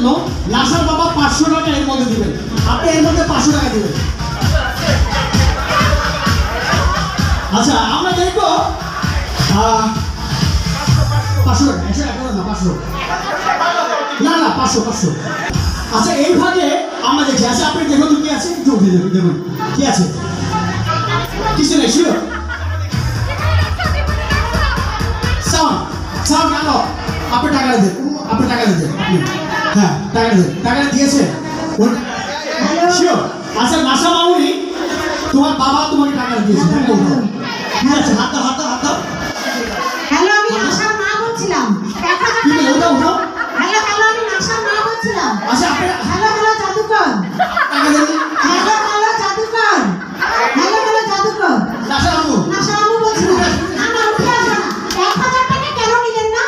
জন্য নাসার বাবা 500 টাকা এর মধ্যে দিবেন। আপনি এর মধ্যে 500 টাকা দিবেন। আচ্ছা আমরা দেখবো 500 টাকা, 100 টাকা না 500 না না 500। আচ্ছা এই ভাগে আমরা দেখি। আচ্ছা আপনি দেখুন কি আছে, একটু উঠে দেখুন কি আছে, কিছু নেই। শিওর সাউন্ড কেন? আপনি টাকা দেন, আপনি টাকা দেন, আপনি হ্যাঁ টাকা দেন, টাকা দিয়েছে শিওর। আচ্ছা নাসা মামুনি তোমার বাবা তোমাকে টাকা দিয়েছে, ঠিক আছে? হাত দাও হাত দাও হাত দাও। হ্যালো আমি নাসার মা বলছিলাম। কি বলে ওটা ওটা? হ্যালো হ্যালো আমি নাসার মা বলছিলাম। আচ্ছা আপনি হ্যালো হ্যালো জাদুকর। টাকা দেন। হ্যালো হ্যালো জাদুকর। হ্যালো হ্যালো জাদুকর। নাসা মামু নাসা মামু বলছিলাম। না না উঠে আসো না। 1000 টাকা কেন নিলেন না?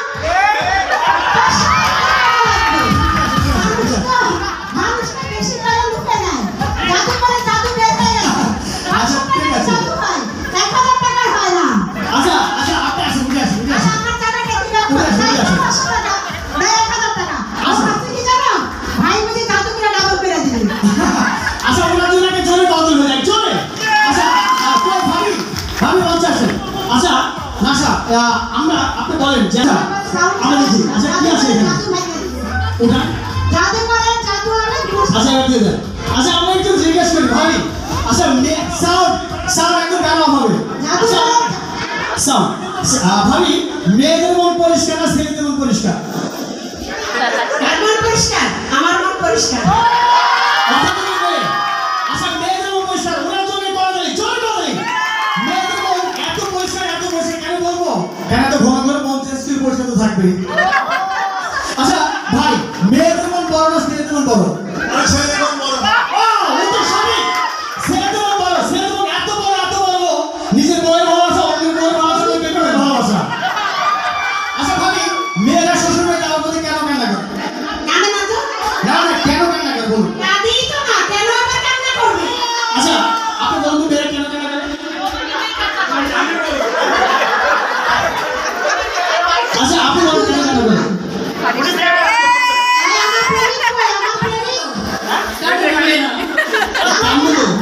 মানুষটা বেশি করে লুটে নেয়। জাদুকরে জাদু বের হয়ে গেছে। আচ্ছা ঠিক আছে। জাদু হয় 1000 টাকার হয় না। আচ্ছা আচ্ছা আপনি আসুন, উঠে আসুন, উঠে আসুন। আমার টাকা কেটে দাও। 500 টাকা। 1000 টাকা। আচ্ছা। আপনি কি জানো? ভাই বুঝি জাদুকরে ডাবল করে দিলেন। আচ্ছা ওনার জন্য জোরে কতজন হয়ে যায় জোরে। আচ্ছা কই ভাবি ভাবি মঞ্চে আসেন। আচ্ছা নাসা আমরা আপনি বলেন যে আমরা দেখি। আচ্ছা কি আছে এখানে ওটা? জাদু করে জাদু আনে। আচ্ছা এবার দিয়ে দেন। আচ্ছা আমরা একটু জিজ্ঞেস করি ভাবি। আচ্ছা সাউন্ড একদম গান হবে। জাদু আচ্ছা করে সাউন্ড ভাবি মেয়েদের মন পরিষ্কার না ছেলেদের মন পরিষ্কার? কার মন পরিষ্কার? আমার মন পরিষ্কার। আচ্ছা মেয়েদের মন পরিষ্কার ওনার জন্য করা যায় জোরে করা যায়। মেয়েদের মন এত পরিষ্কার কেন বলবো? কেন তো ঘন ঘন মন চেষ্টা পরিষ্কার তো থাকবে। আচ্ছা ভাই মেয়েদের মন বড় না ছেলেদের মন বড়? ছেলেদের মন বড়। ও তো সঠিক। ছেলেদের মন বড়। ছেলেদের মন এত বড় নিজের বউয়ের ভালোবাসা অন্যের বউয়ের ভালোবাসা পেটের ভালোবাসা। আচ্ছা ভাবি মেয়েরা শ্বশুর বাড়ি যাওয়ার পথে কেন কান্না করে? কাঁদে না তো? না না কেন কান্না করে বলুন? কাঁদেই তো না, কেন আবার কান্না করবে? আচ্ছা আপনি বলুন তো মেয়েরা কেন কান্না করে? আচ্ছা আপনি বলুন কেন কান্না করে? এই আমার প্রেমিক কই? আমার প্রেমিক। কান্না তো কান্না তো। আচ্ছা আপনি বলুন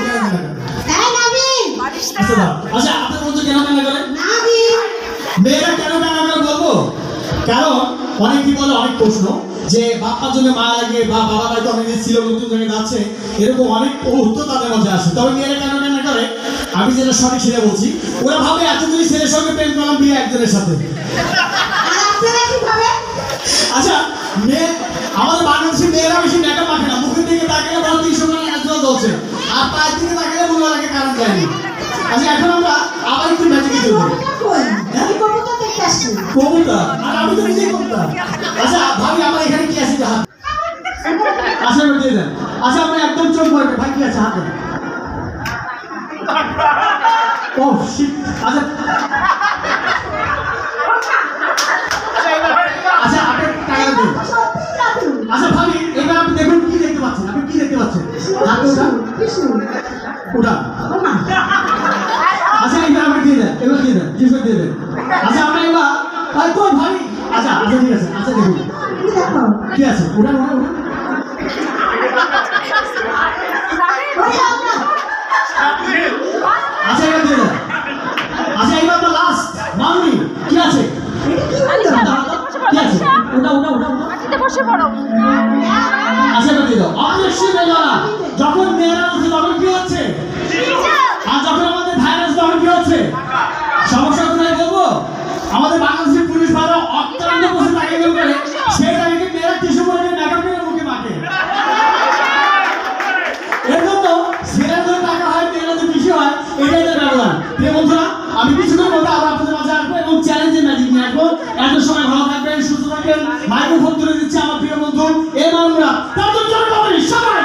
কেন কান্না করে? এই নবীন। আচ্ছা আপনি বলুন তো কেন কান্না করে? নবীন। মেয়েরা কেন কান্না করে বলবো? কারণ অনেকেই বলে অনেক প্রশ্ন যে বাবার জন্য মায়া লাগে বা বাবা হয়তো অনেক ছিল নতুন জায়গায় যাচ্ছে, এরকম অনেক উত্তর তাদের মধ্যে আসে। তবে মেয়েরা কেন কান্না করে আমি যেটা সঠিক সেটা বলছি। ওরা ভাবে এতদিন ছেলের সঙ্গে প্রেম করলাম বিয়ে একজনের সাথে। আর আপনারা কি ভাবেন? আচ্ছা মেয়ে আমাদের বাংলাদেশি মেয়েরা বেশি মেকআপ মাখে না। মুখের দিকে তাকালে বড় 300 টাকা ন্যাচারাল চলছে, আর পায়ের দিকে তাকালে মনে লাগে কারণ যায়নি। আচ্ছা এখন আমরা আবার একটু ম্যাজিকে চলবো। কবুতর কই? আমি কবুতর দেখতে আসছি। কবুতর আর আমি তো নিজেই কবুতর। আচ্ছা ভাবি আমার এখানে কি আছে হাত? আচ্ছা আমি দিয়ে দেন। আচ্ছা আপনি একদম চোখ ভরবে ভাই কি আছে হাতে? ও শিট। আচ্ছা আচ্ছা আপনি টাকা দিন। আচ্ছা ভাবি এবার আপনি দেখুন কি দেখতে পাচ্ছেন? আপনি কি দেখতে পাচ্ছেন? হাতে ওটা ওটা। আচ্ছা এবার আপনি দিয়ে দেন, এবার দিয়ে দেন, কিছু দিয়ে দেন। আচ্ছা আমরা এবার আর কই ভাবি? আচ্ছা আচ্ছা ঠিক আছে। আচ্ছা দেখুন কি দেখো? কি আছে ওটা ওটা ওটা। ওরে আল্লাহ। আচ্ছা এবার দিয়ে দেন। আচ্ছা এবার তো লাস্ট মামনি কি আছে? কি আছে ওটা ওটা ওটা ওটা। বসে পড়ো। আচ্ছা এবার দিয়ে দাও। অবশ্যই বলো না যখন মেয়েরা আছে তখন কি হচ্ছে? আর যখন আমাদের ভাইরাস তখন কি হচ্ছে? সমস্যা কোথায় বলবো? আমাদের বাংলাদেশের পুলিশ ভাইরা অত্যন্ত বসে তাকে বের করে সেই তারিখে মেয়েরা টিস্যু করে মেকআপ করে মুখে মাখে। এর জন্য ছেলের জন্য টাকা হয় মেয়েরা যে বেশি হয় এটাই তার ব্যবধান। প্রিয় বন্ধুরা আমি কিছুক্ষণ মধ্যে আবার আপনাদের মাঝে আসবো এবং চ্যালেঞ্জের ম্যাজিক নিয়ে আসবো। এত সময় ভালো থাকবেন, সুস্থ থাকবেন। মাইক্রোফোন তুলে দিচ্ছে আমার প্রিয় বন্ধু এ মামুরা। তার জন্য সবাই